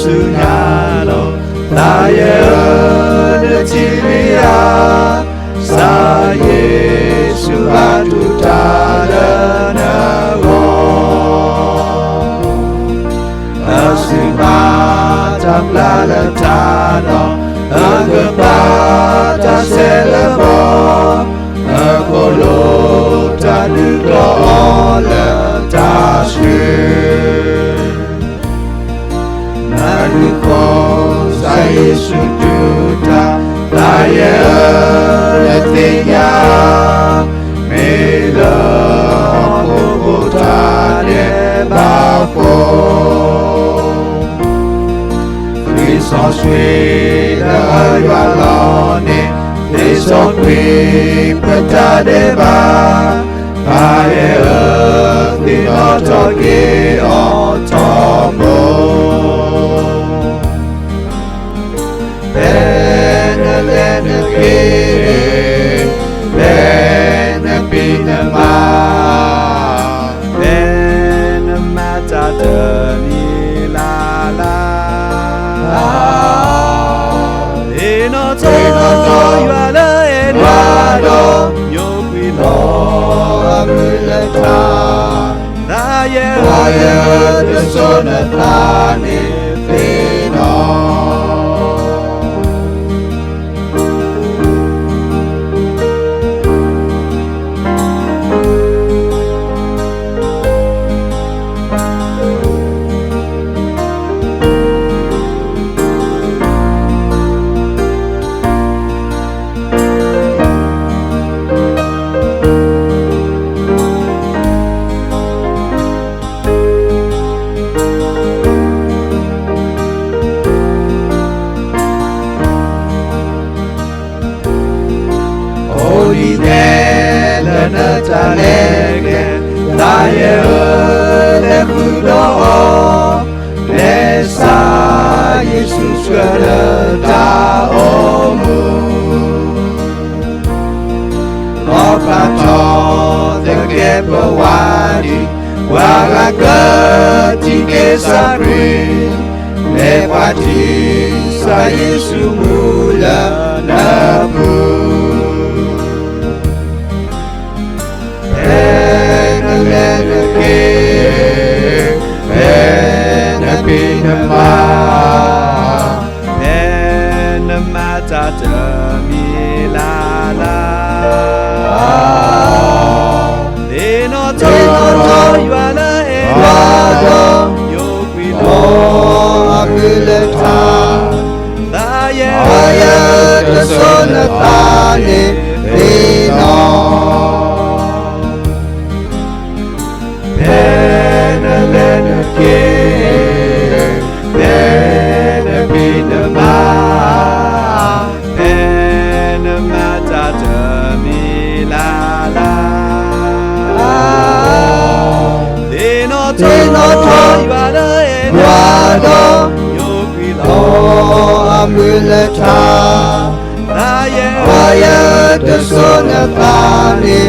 Sunyalo Naye Natilia Sa Yesu Atutala Asimata Plalatano Agapata Selamo Akolota Nugola Tashu Nanuko Sayesu Tuta Daya Letinya Mela Pukutane Bafo Sans suite ayalone Descends qui peut t'adébat Ailleurs qui n'entend qui entend mot Peine qui Peine pinema Peine matatani la la Enoto yuala Eduardo Nyopilo Amuleta Naye de sonatane Fino Natalege Naye le kudo Nesa Yesus kereta omu Okato Teke pewadi Waraga Tike sabri Lewati Sa Yesu mula nabu Penema tatamilala Enoto yuala Eduardo Nyopilo Amuleta Naye de sonatane Fino Eduardo Nyopilo Amuleta Naye de sonatane